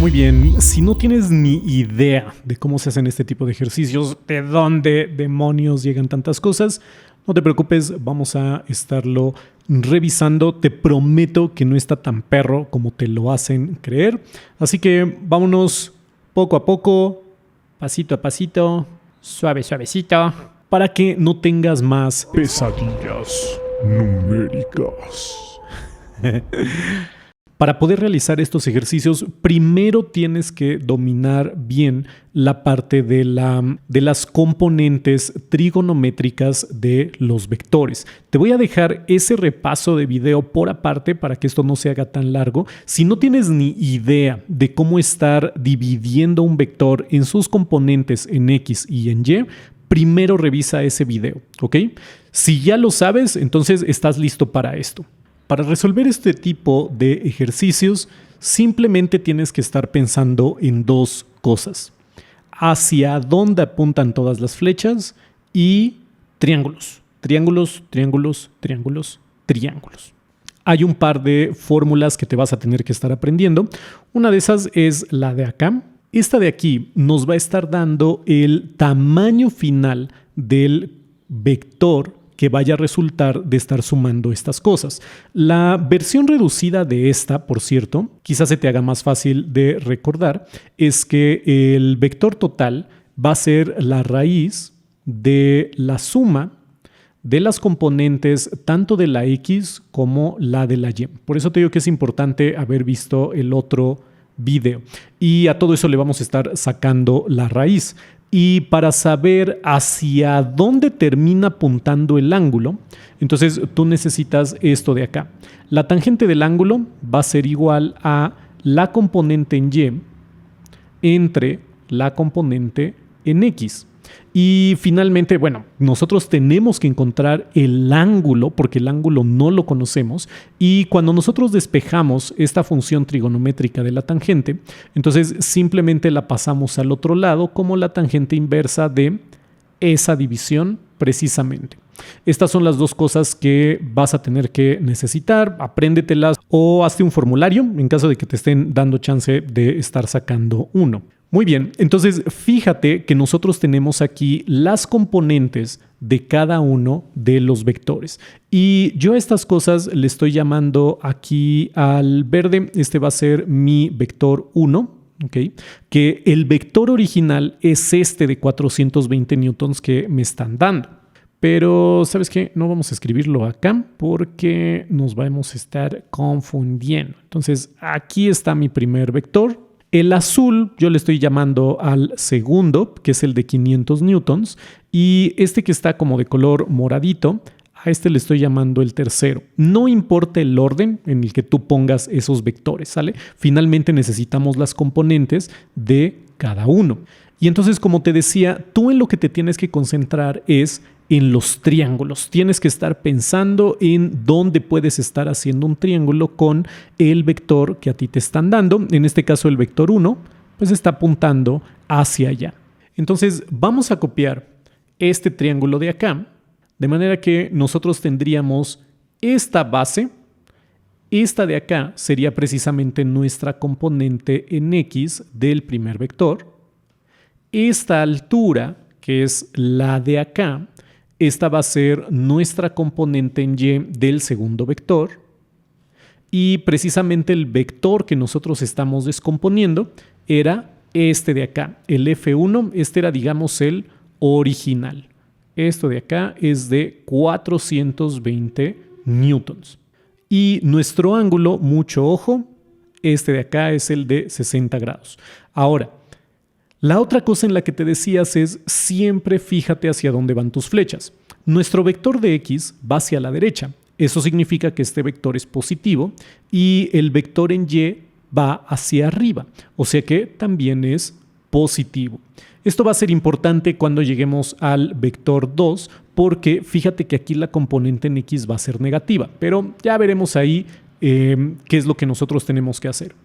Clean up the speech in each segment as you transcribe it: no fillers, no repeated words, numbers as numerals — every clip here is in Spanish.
Muy bien, si no tienes ni idea de cómo se hacen este tipo de ejercicios, de dónde demonios llegan tantas cosas, no te preocupes, vamos a estarlo revisando. Te prometo que no está tan perro como te lo hacen creer. Así que vámonos poco a poco, pasito a pasito, suave, suavecito, para que no tengas más pesadillas numéricas. Para poder realizar estos ejercicios, primero tienes que dominar bien la parte de las componentes trigonométricas de los vectores. Te voy a dejar ese repaso de video por aparte para que esto no se haga tan largo. Si no tienes ni idea de cómo estar dividiendo un vector en sus componentes en X y en Y, primero revisa ese video, ¿ok? Si ya lo sabes, entonces estás listo para esto. Para resolver este tipo de ejercicios, simplemente tienes que estar pensando en dos cosas: hacia dónde apuntan todas las flechas y triángulos. Triángulos, triángulos, triángulos, triángulos. Hay un par de fórmulas que te vas a tener que estar aprendiendo. Una de esas es la de acá. Esta de aquí nos va a estar dando el tamaño final del vector que vaya a resultar de estar sumando estas cosas. La versión reducida de esta, por cierto, quizás se te haga más fácil de recordar, es que el vector total va a ser la raíz de la suma de las componentes tanto de la X como la de la Y. Por eso te digo que es importante haber visto el otro video. Y a todo eso le vamos a estar sacando la raíz. Y para saber hacia dónde termina apuntando el ángulo, entonces tú necesitas esto de acá. La tangente del ángulo va a ser igual a la componente en Y entre la componente en X. Y finalmente, bueno, nosotros tenemos que encontrar el ángulo, porque el ángulo no lo conocemos, y cuando nosotros despejamos esta función trigonométrica de la tangente, entonces simplemente la pasamos al otro lado como la tangente inversa de esa división precisamente. Estas son las dos cosas que vas a tener que necesitar. Apréndetelas o hazte un formulario en caso de que te estén dando chance de estar sacando uno. Muy bien, entonces fíjate que nosotros tenemos aquí las componentes de cada uno de los vectores. Y yo a estas cosas le estoy llamando aquí al verde. Este va a ser mi vector 1. Okay, que el vector original es este de 420 newtons que me están dando. Pero, ¿sabes qué? No vamos a escribirlo acá porque nos vamos a estar confundiendo. Entonces, aquí está mi primer vector. El azul yo le estoy llamando al segundo, que es el de 500 newtons. Y este que está como de color moradito, a este le estoy llamando el tercero. No importa el orden en el que tú pongas esos vectores, ¿sale? Finalmente necesitamos las componentes de cada uno. Y entonces, como te decía, tú en lo que te tienes que concentrar es en los triángulos. Tienes que estar pensando en dónde puedes estar haciendo un triángulo con el vector que a ti te están dando. En este caso, el vector 1, pues está apuntando hacia allá. Entonces, vamos a copiar este triángulo de acá, de manera que nosotros tendríamos esta base. Esta de acá sería precisamente nuestra componente en X del primer vector. Esta altura, que es la de acá, esta va a ser nuestra componente en Y del segundo vector. Y precisamente el vector que nosotros estamos descomponiendo era este de acá, el F1. Este era, digamos, el original. Esto de acá es de 420 newtons. Y nuestro ángulo, mucho ojo, este de acá es el de 60 grados. Ahora, la otra cosa en la que te decías es siempre fíjate hacia dónde van tus flechas. Nuestro vector de X va hacia la derecha. Eso significa que este vector es positivo y el vector en Y va hacia arriba. O sea que también es positivo. Esto va a ser importante cuando lleguemos al vector 2 porque fíjate que aquí la componente en X va a ser negativa. Pero ya veremos ahí qué es lo que nosotros tenemos que hacer.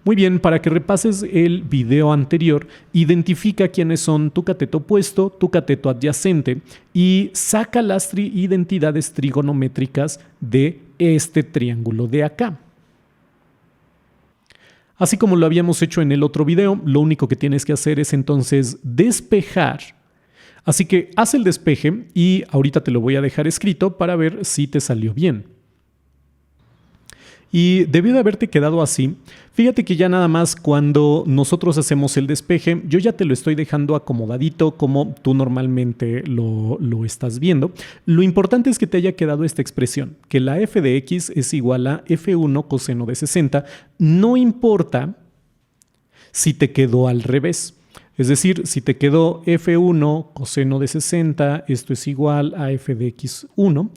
Muy bien, para que repases el video anterior, identifica quiénes son tu cateto opuesto, tu cateto adyacente y saca las identidades trigonométricas de este triángulo de acá. Así como lo habíamos hecho en el otro video, lo único que tienes que hacer es entonces despejar. Así que haz el despeje y ahorita te lo voy a dejar escrito para ver si te salió bien. Y debió de haberte quedado así. Fíjate que ya nada más cuando nosotros hacemos el despeje, yo ya te lo estoy dejando acomodadito como tú normalmente lo estás viendo. Lo importante es que te haya quedado esta expresión, que la f de x es igual a f1 coseno de 60. No importa si te quedó al revés. Es decir, si te quedó f1 coseno de 60, esto es igual a f de x1.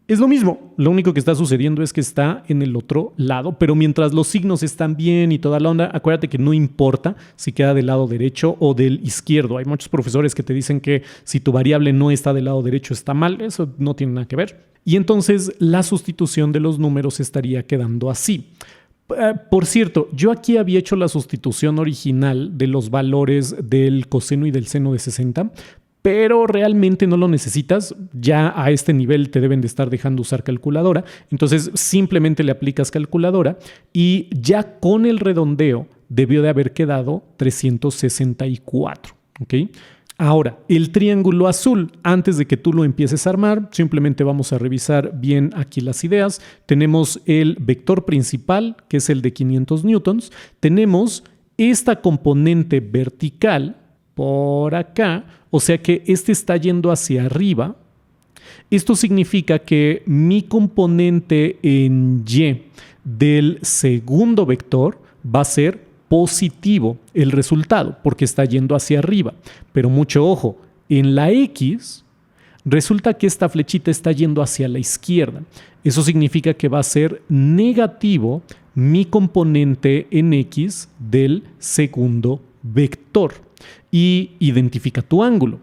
Es lo mismo, lo único que está sucediendo es que está en el otro lado, pero mientras los signos están bien y toda la onda, acuérdate que no importa si queda del lado derecho o del izquierdo. Hay muchos profesores que te dicen que si tu variable no está del lado derecho está mal, eso no tiene nada que ver. Y entonces la sustitución de los números estaría quedando así. Por cierto, yo aquí había hecho la sustitución original de los valores del coseno y del seno de 60, pero realmente no lo necesitas. Ya a este nivel te deben de estar dejando usar calculadora. Entonces simplemente le aplicas calculadora y ya con el redondeo debió de haber quedado 364. ¿Ok? Ahora, el triángulo azul, antes de que tú lo empieces a armar, simplemente vamos a revisar bien aquí las ideas. Tenemos el vector principal, que es el de 500 newtons. Tenemos esta componente vertical por acá, o sea que este está yendo hacia arriba. Esto significa que mi componente en y del segundo vector va a ser positivo el resultado, porque está yendo hacia arriba. Pero mucho ojo, en la x resulta que esta flechita está yendo hacia la izquierda. Eso significa que va a ser negativo mi componente en x del segundo vector. Y identifica tu ángulo.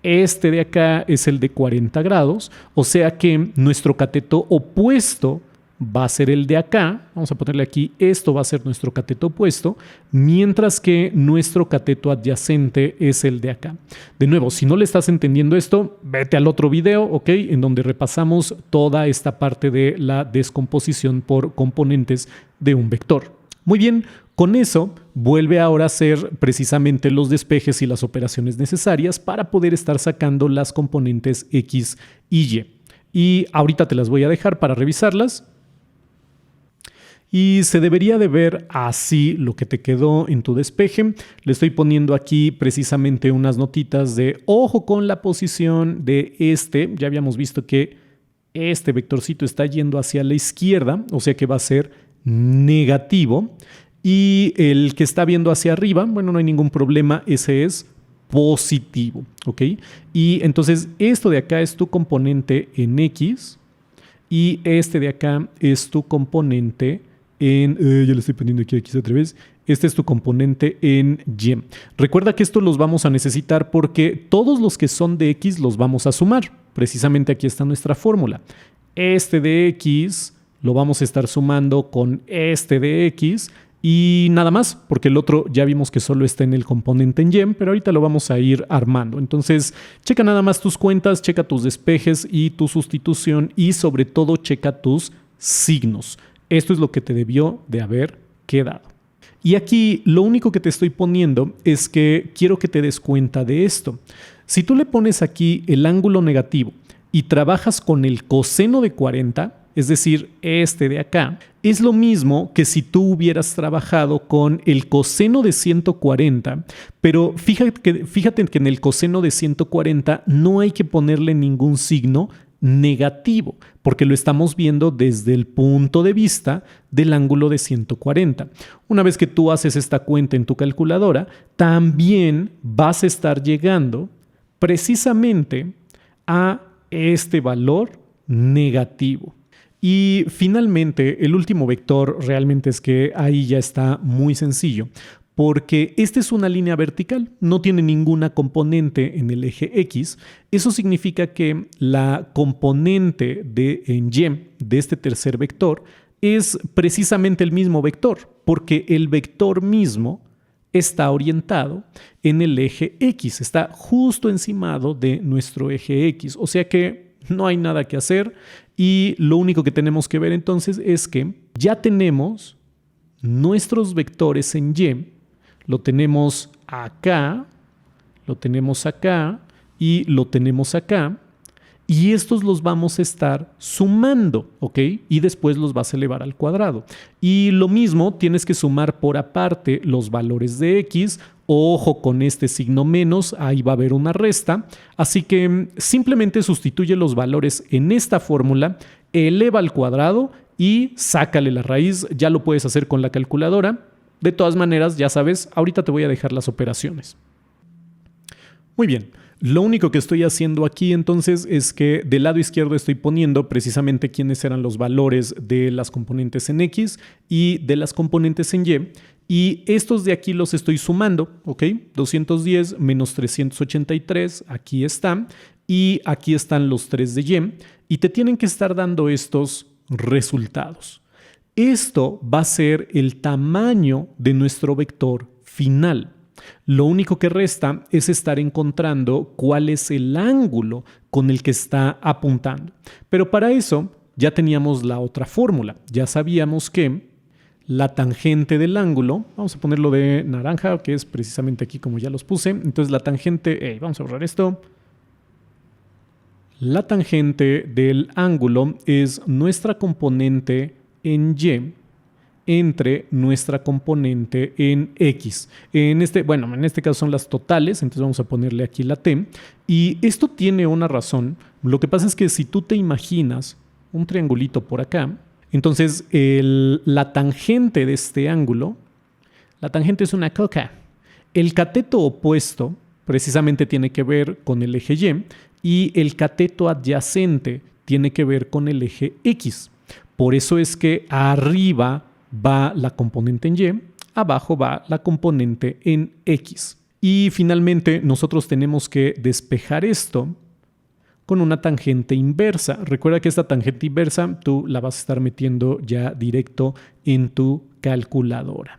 Este de acá es el de 40 grados, o sea que nuestro cateto opuesto va a ser el de acá. Vamos a ponerle aquí, esto va a ser nuestro cateto opuesto, mientras que nuestro cateto adyacente es el de acá. De nuevo, si no le estás entendiendo esto, vete al otro video, ¿ok? En donde repasamos toda esta parte de la descomposición por componentes de un vector. Muy bien, con eso vuelve ahora a hacer precisamente los despejes y las operaciones necesarias para poder estar sacando las componentes X y Y. Y ahorita te las voy a dejar para revisarlas. Y se debería de ver así lo que te quedó en tu despeje. Le estoy poniendo aquí precisamente unas notitas de ojo con la posición de este. Ya habíamos visto que este vectorcito está yendo hacia la izquierda, o sea que va a ser negativo. Y el que está viendo hacia arriba, bueno, no hay ningún problema, ese es positivo, ¿ok? Y entonces esto de acá es tu componente en X y este de acá es tu componente en... ya le estoy poniendo aquí otra vez. Este es tu componente en Y. Recuerda que esto los vamos a necesitar porque todos los que son de X los vamos a sumar. Precisamente aquí está nuestra fórmula. Este de X lo vamos a estar sumando con este de X y nada más, porque el otro ya vimos que solo está en el componente en Y, pero ahorita lo vamos a ir armando. Entonces, checa nada más tus cuentas, checa tus despejes y tu sustitución y sobre todo checa tus signos. Esto es lo que te debió de haber quedado. Y aquí lo único que te estoy poniendo es que quiero que te des cuenta de esto. Si tú le pones aquí el ángulo negativo y trabajas con el coseno de 40, es decir, este de acá, es lo mismo que si tú hubieras trabajado con el coseno de 140, pero fíjate que en el coseno de 140 no hay que ponerle ningún signo negativo, porque lo estamos viendo desde el punto de vista del ángulo de 140. Una vez que tú haces esta cuenta en tu calculadora, también vas a estar llegando precisamente a este valor negativo. Y finalmente, el último vector realmente es que ahí ya está muy sencillo, porque esta es una línea vertical, no tiene ninguna componente en el eje X. Eso significa que la componente en Y de este tercer vector es precisamente el mismo vector, porque el vector mismo está orientado en el eje X, está justo encimado de nuestro eje X, o sea que no hay nada que hacer y lo único que tenemos que ver entonces es que ya tenemos nuestros vectores en Y lo tenemos acá, lo tenemos acá y lo tenemos acá. Y estos los vamos a estar sumando, ¿ok? Y después los vas a elevar al cuadrado. Y lo mismo, tienes que sumar por aparte los valores de X. Ojo con este signo menos, ahí va a haber una resta. Así que simplemente sustituye los valores en esta fórmula, eleva al cuadrado y sácale la raíz. Ya lo puedes hacer con la calculadora. De todas maneras, ya sabes, ahorita te voy a dejar las operaciones. Muy bien. Lo único que estoy haciendo aquí entonces es que del lado izquierdo estoy poniendo precisamente quiénes eran los valores de las componentes en X y de las componentes en Y. Y estos de aquí los estoy sumando, ¿ok? 210 menos 383, aquí están. Y aquí están los 3 de Y. Y te tienen que estar dando estos resultados. Esto va a ser el tamaño de nuestro vector final. Lo único que resta es estar encontrando cuál es el ángulo con el que está apuntando. Pero para eso ya teníamos la otra fórmula. Ya sabíamos que la tangente del ángulo, vamos a ponerlo de naranja, que es precisamente aquí como ya los puse. Entonces la tangente, vamos a borrar esto. La tangente del ángulo es nuestra componente en Y entre nuestra componente en X. En este caso son las totales, entonces vamos a ponerle aquí la T. Y esto tiene una razón. Lo que pasa es que si tú te imaginas un triangulito por acá, entonces la tangente de este ángulo, la tangente es una coca. El cateto opuesto precisamente tiene que ver con el eje Y el cateto adyacente tiene que ver con el eje X. Por eso es que arriba va la componente en Y, abajo va la componente en X. Y finalmente nosotros tenemos que despejar esto con una tangente inversa. Recuerda que esta tangente inversa tú la vas a estar metiendo ya directo en tu calculadora.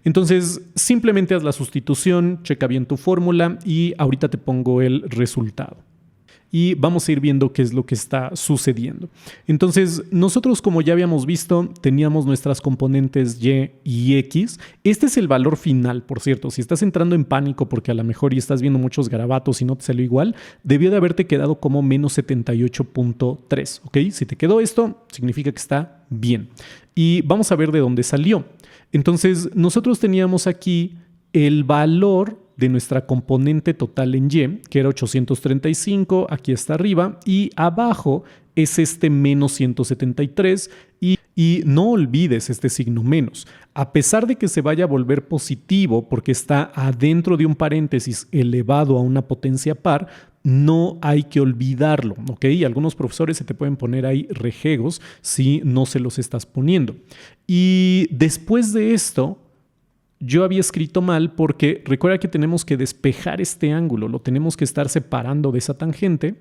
Entonces simplemente haz la sustitución, checa bien tu fórmula y ahorita te pongo el resultado. Y vamos a ir viendo qué es lo que está sucediendo. Entonces, nosotros, como ya habíamos visto, teníamos nuestras componentes Y y X. Este es el valor final, por cierto. Si estás entrando en pánico porque a lo mejor y estás viendo muchos garabatos y no te salió igual, debió de haberte quedado como menos 78.3. ¿Ok? Si te quedó esto, significa que está bien. Y vamos a ver de dónde salió. Entonces, nosotros teníamos aquí el valor de nuestra componente total en Y, que era 835, aquí está arriba, y abajo es este menos 173, y no olvides este signo menos. A pesar de que se vaya a volver positivo porque está adentro de un paréntesis elevado a una potencia par, no hay que olvidarlo, ¿ok? Algunos profesores se te pueden poner ahí rejegos si no se los estás poniendo. Y después de esto, yo había escrito mal porque recuerda que tenemos que despejar este ángulo, lo tenemos que estar separando de esa tangente,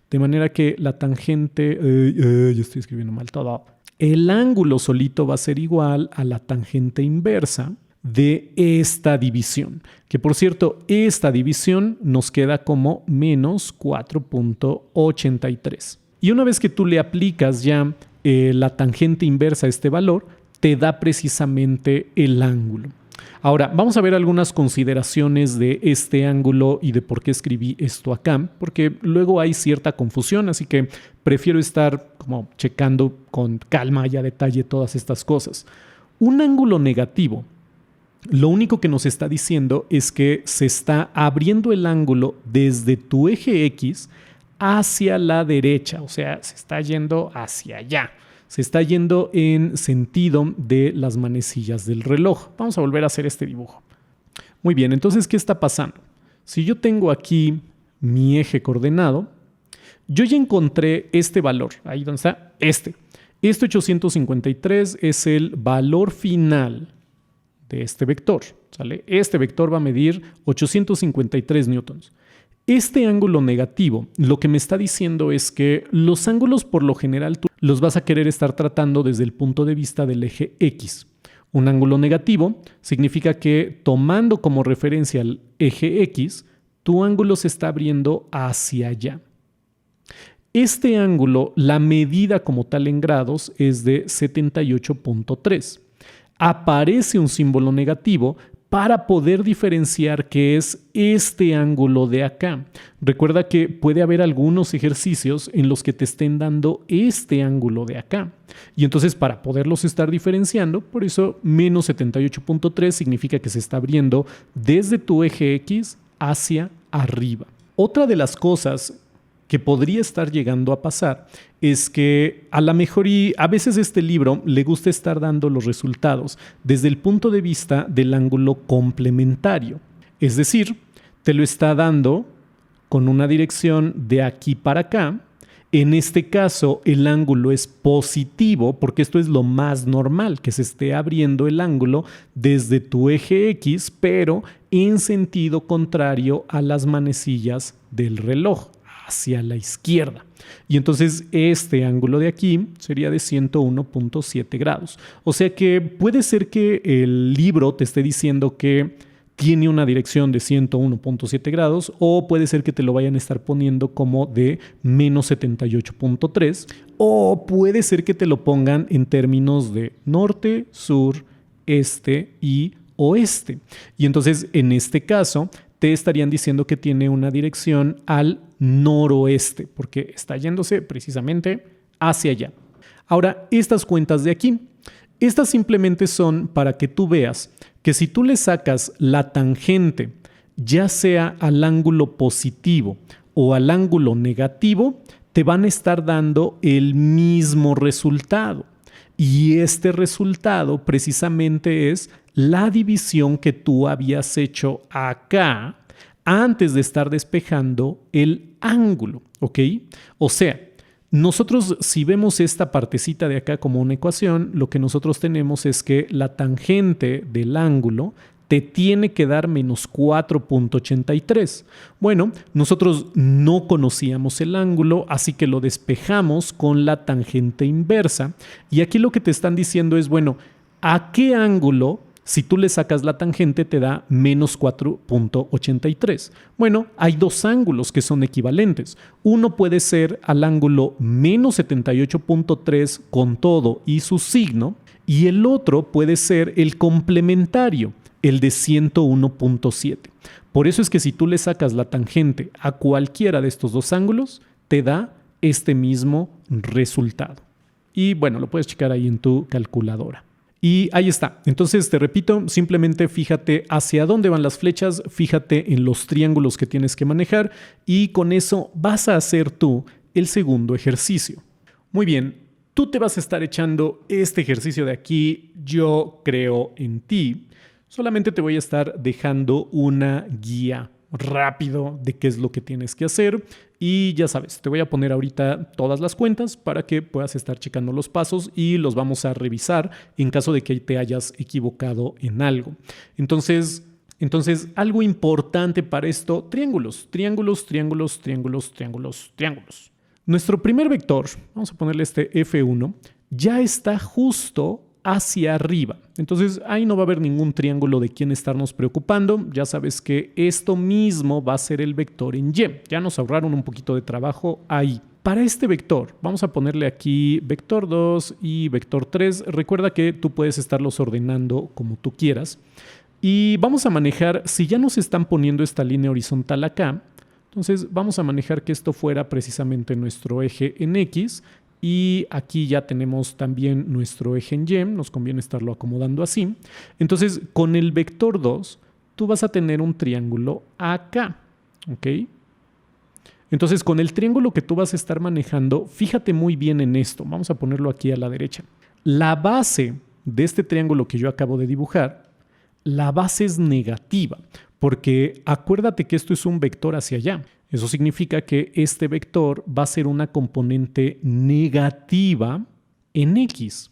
de manera que la tangente, yo estoy escribiendo mal todo, el ángulo solito va a ser igual a la tangente inversa de esta división, que por cierto, esta división nos queda como menos 4.83. Y una vez que tú le aplicas ya la tangente inversa a este valor, te da precisamente el ángulo. Ahora, vamos a ver algunas consideraciones de este ángulo y de por qué escribí esto acá, porque luego hay cierta confusión, así que prefiero estar como checando con calma y a detalle todas estas cosas. Un ángulo negativo, lo único que nos está diciendo es que se está abriendo el ángulo desde tu eje X hacia la derecha, o sea, se está yendo hacia allá. Se está yendo en sentido de las manecillas del reloj. Vamos a volver a hacer este dibujo. Muy bien, entonces, ¿qué está pasando? Si yo tengo aquí mi eje coordenado, yo ya encontré este valor. Ahí donde está este. Este 853 es el valor final de este vector, ¿sale? Este vector va a medir 853 newtons. Este ángulo negativo lo que me está diciendo es que los ángulos por lo general tú los vas a querer estar tratando desde el punto de vista del eje X. Un ángulo negativo significa que tomando como referencia el eje X, tu ángulo se está abriendo hacia allá. Este ángulo, la medida como tal en grados es de 78.3. aparece un símbolo negativo para poder diferenciar qué es este ángulo de acá. Recuerda que puede haber algunos ejercicios en los que te estén dando este ángulo de acá. Y entonces para poderlos estar diferenciando, por eso menos 78.3 significa que se está abriendo desde tu eje X hacia arriba. Otra de las cosas que podría estar llegando a pasar es que a lo mejor y a veces este libro le gusta estar dando los resultados desde el punto de vista del ángulo complementario. Es decir, te lo está dando con una dirección de aquí para acá. En este caso, el ángulo es positivo porque esto es lo más normal, que se esté abriendo el ángulo desde tu eje X, pero en sentido contrario a las manecillas del reloj, hacia la izquierda. Y entonces este ángulo de aquí sería de 101.7 grados. O sea que puede ser que el libro te esté diciendo que tiene una dirección de 101.7 grados o puede ser que te lo vayan a estar poniendo como de menos 78.3 o puede ser que te lo pongan en términos de norte, sur, este y oeste. Y entonces en este caso te estarían diciendo que tiene una dirección al noroeste, porque está yéndose precisamente hacia allá. Ahora, estas cuentas de aquí, estas simplemente son para que tú veas que si tú le sacas la tangente, ya sea al ángulo positivo o al ángulo negativo, te van a estar dando el mismo resultado. Y este resultado precisamente es la división que tú habías hecho acá antes de estar despejando el ángulo, ¿ok? O sea, nosotros si vemos esta partecita de acá como una ecuación, lo que nosotros tenemos es que la tangente del ángulo te tiene que dar menos 4.83. Bueno, nosotros no conocíamos el ángulo, así que lo despejamos con la tangente inversa. Y aquí lo que te están diciendo es, bueno, ¿a qué ángulo, si tú le sacas la tangente, te da menos 4.83? Bueno, hay dos ángulos que son equivalentes. Uno puede ser al ángulo menos 78.3 con todo y su signo, y el otro puede ser el complementario, el de 101.7. Por eso es que si tú le sacas la tangente a cualquiera de estos dos ángulos, te da este mismo resultado. Y bueno, lo puedes checar ahí en tu calculadora. Y ahí está. Entonces, te repito, simplemente fíjate hacia dónde van las flechas, fíjate en los triángulos que tienes que manejar y con eso vas a hacer tú el segundo ejercicio. Muy bien, tú te vas a estar echando este ejercicio de aquí, yo creo en ti. Solamente te voy a estar dejando una guía rápido de qué es lo que tienes que hacer y ya sabes, te voy a poner ahorita todas las cuentas para que puedas estar checando los pasos y los vamos a revisar en caso de que te hayas equivocado en algo. Entonces algo importante para esto, triángulos. Nuestro primer vector, vamos a ponerle este F1, ya está justo hacia arriba. Entonces ahí no va a haber ningún triángulo de quién estarnos preocupando. Ya sabes que esto mismo va a ser el vector en Y. Ya nos ahorraron un poquito de trabajo ahí. Para este vector, vamos a ponerle aquí vector 2 y vector 3. Recuerda que tú puedes estarlos ordenando como tú quieras. Y vamos a manejar, si ya nos están poniendo esta línea horizontal acá, entonces vamos a manejar que esto fuera precisamente nuestro eje en X. Y aquí ya tenemos también nuestro eje en Y, nos conviene estarlo acomodando así. Entonces, con el vector 2, tú vas a tener un triángulo acá, ¿ok? Entonces, con el triángulo que tú vas a estar manejando, fíjate muy bien en esto. Vamos a ponerlo aquí a la derecha. La base de este triángulo que yo acabo de dibujar, la base es negativa, porque acuérdate que esto es un vector hacia allá. Eso significa que este vector va a ser una componente negativa en X.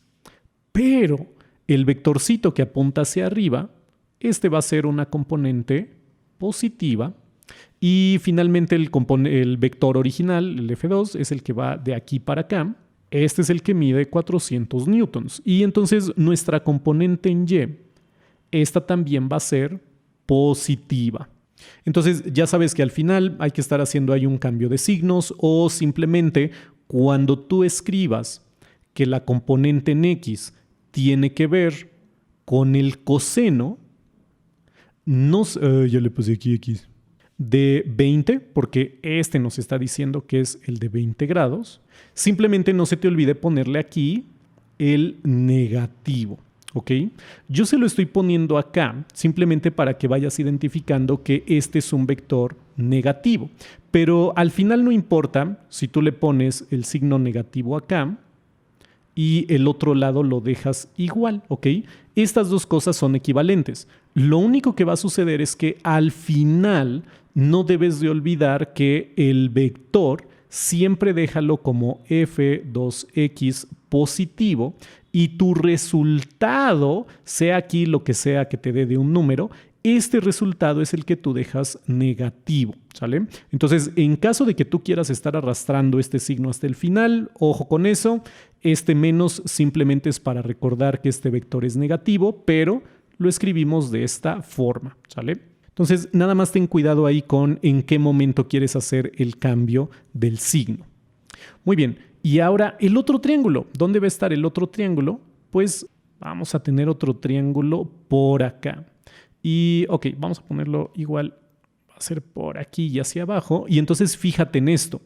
Pero el vectorcito que apunta hacia arriba, este va a ser una componente positiva. Y finalmente el vector original, el F2, es el que va de aquí para acá. Este es el que mide 400 newtons. Y entonces nuestra componente en Y, esta también va a ser positiva. Entonces ya sabes que al final hay que estar haciendo ahí un cambio de signos o simplemente cuando tú escribas que la componente en X tiene que ver con el coseno, ya le puse aquí X, de 20, porque este nos está diciendo que es el de 20 grados. Simplemente no se te olvide ponerle aquí el negativo, ¿ok? Yo se lo estoy poniendo acá simplemente para que vayas identificando que este es un vector negativo. Pero al final no importa si tú le pones el signo negativo acá y el otro lado lo dejas igual, ¿ok? Estas dos cosas son equivalentes. Lo único que va a suceder es que al final no debes de olvidar que el vector siempre déjalo como f2x positivo y tu resultado, sea aquí lo que sea que te dé de un número, este resultado es el que tú dejas negativo, ¿sale? Entonces, en caso de que tú quieras estar arrastrando este signo hasta el final, ojo con eso, este menos simplemente es para recordar que este vector es negativo, pero lo escribimos de esta forma, ¿sale? Entonces, nada más ten cuidado ahí con en qué momento quieres hacer el cambio del signo. Muy bien, y ahora el otro triángulo. ¿Dónde va a estar el otro triángulo? Pues vamos a tener otro triángulo por acá. Y, ok, vamos a ponerlo igual, va a ser por aquí y hacia abajo. Y entonces fíjate en esto.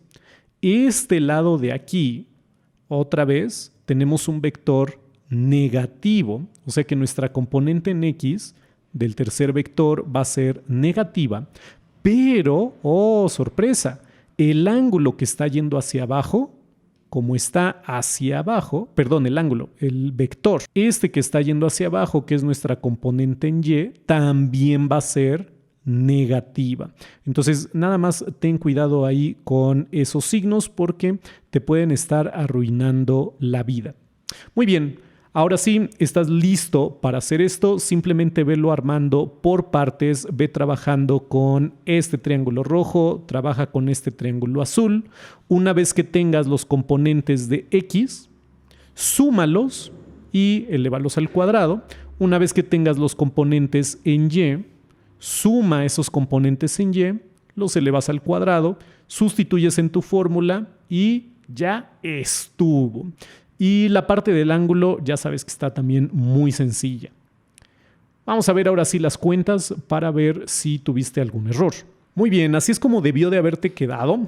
Este lado de aquí, otra vez, tenemos un vector negativo. O sea que nuestra componente en X del tercer vector va a ser negativa. Pero, oh, sorpresa, el ángulo que está yendo hacia abajo, como está hacia abajo, perdón, el vector, este que está yendo hacia abajo, que es nuestra componente en Y, también va a ser negativa. Entonces, nada más ten cuidado ahí con esos signos porque te pueden estar arruinando la vida. Muy bien. Ahora sí, estás listo para hacer esto, simplemente velo armando por partes, ve trabajando con este triángulo rojo, trabaja con este triángulo azul. Una vez que tengas los componentes de X, súmalos y elévalos al cuadrado. Una vez que tengas los componentes en Y, suma esos componentes en Y, los elevas al cuadrado, sustituyes en tu fórmula y ya estuvo. Y la parte del ángulo ya sabes que está también muy sencilla. Vamos a ver ahora sí las cuentas para ver si tuviste algún error. Muy bien, así es como debió de haberte quedado.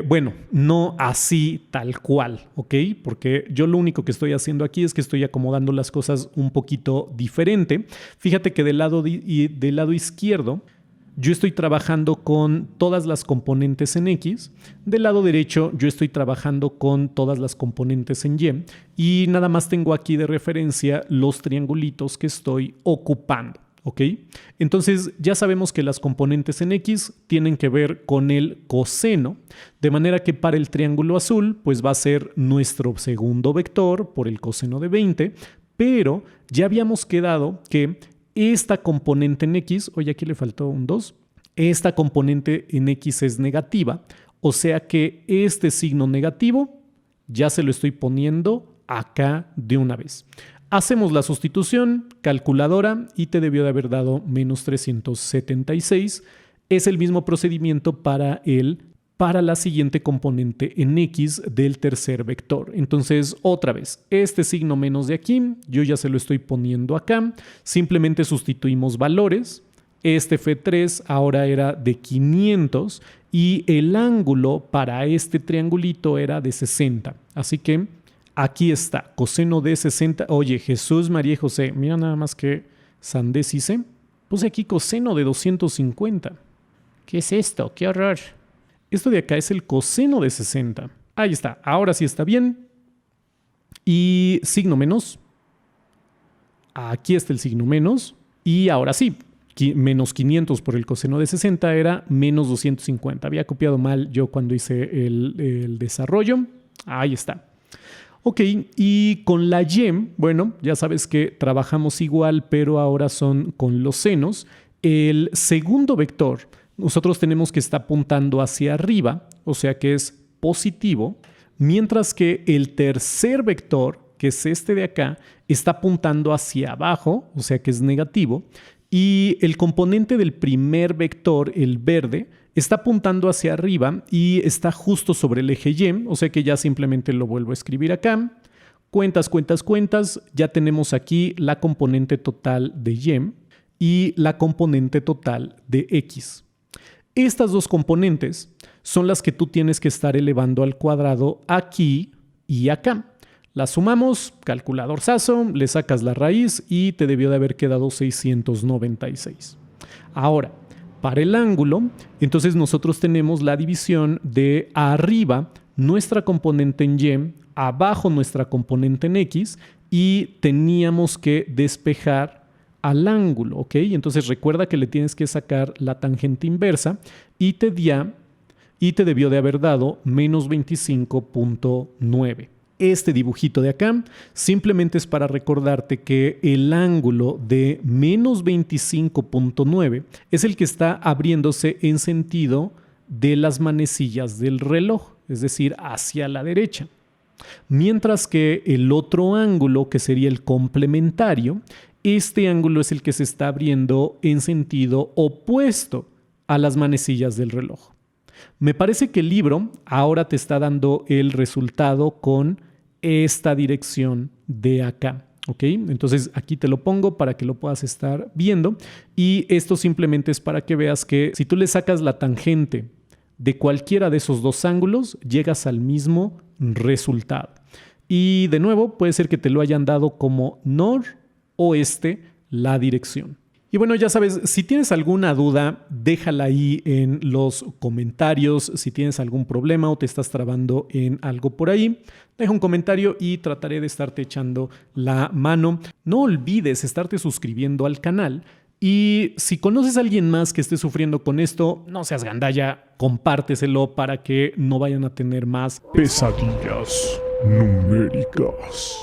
Bueno, no así tal cual, ¿ok? Porque yo lo único que estoy haciendo aquí es que estoy acomodando las cosas un poquito diferente. Fíjate que del lado izquierdo yo estoy trabajando con todas las componentes en X. Del lado derecho yo estoy trabajando con todas las componentes en Y. Y nada más tengo aquí de referencia los triangulitos que estoy ocupando. ¿Ok? Entonces ya sabemos que las componentes en X tienen que ver con el coseno. De manera que para el triángulo azul pues va a ser nuestro segundo vector por el coseno de 20. Pero ya habíamos quedado que esta componente en X, oye, aquí le faltó un 2, esta componente en X es negativa, o sea que este signo negativo ya se lo estoy poniendo acá de una vez. Hacemos la sustitución, calculadora, y te debió de haber dado menos 376. Es el mismo procedimiento para la siguiente componente en X del tercer vector. Entonces, otra vez, este signo menos de aquí, yo ya se lo estoy poniendo acá. Simplemente sustituimos valores. Este F3 ahora era de 500 y el ángulo para este triangulito era de 60. Así que aquí está, coseno de 60. Oye, Jesús, María y José, mira nada más que sandés hice. Puse aquí coseno de 250. ¿Qué es esto? ¡Qué horror! Esto de acá es el coseno de 60. Ahí está, ahora sí está bien. Y signo menos. Aquí está el signo menos. Y ahora sí, menos 500 por el coseno de 60 era menos 250. Había copiado mal yo cuando hice el desarrollo. Ahí está. Ok, y con la Y, bueno, ya sabes que trabajamos igual, pero ahora son con los senos. El segundo vector nosotros tenemos que estar apuntando hacia arriba, o sea que es positivo, mientras que el tercer vector, que es este de acá, está apuntando hacia abajo, o sea que es negativo, y el componente del primer vector, el verde, está apuntando hacia arriba y está justo sobre el eje Y, o sea que ya simplemente lo vuelvo a escribir acá. Cuentas, ya tenemos aquí la componente total de y y la componente total de x. Estas dos componentes son las que tú tienes que estar elevando al cuadrado aquí y acá. Las sumamos, calculador sazo, le sacas la raíz y te debió de haber quedado 696. Ahora, para el ángulo, entonces nosotros tenemos la división de arriba nuestra componente en y, abajo nuestra componente en x y teníamos que despejar al ángulo, ¿ok? Entonces recuerda que le tienes que sacar la tangente inversa y te debió de haber dado menos 25.9. Este dibujito de acá simplemente es para recordarte que el ángulo de menos 25.9 es el que está abriéndose en sentido de las manecillas del reloj, es decir, hacia la derecha. Mientras que el otro ángulo, que sería el complementario, este ángulo es el que se está abriendo en sentido opuesto a las manecillas del reloj. Me parece que el libro ahora te está dando el resultado con esta dirección de acá. ¿Ok? Entonces aquí te lo pongo para que lo puedas estar viendo y esto simplemente es para que veas que si tú le sacas la tangente de cualquiera de esos dos ángulos, llegas al mismo resultado. Y de nuevo, puede ser que te lo hayan dado como noroeste la dirección. Y bueno, ya sabes, si tienes alguna duda, déjala ahí en los comentarios. Si tienes algún problema o te estás trabando en algo por ahí, deja un comentario y trataré de estarte echando la mano. No olvides estarte suscribiendo al canal. Y si conoces a alguien más que esté sufriendo con esto, no seas gandalla, compárteselo para que no vayan a tener más pesadillas numéricas.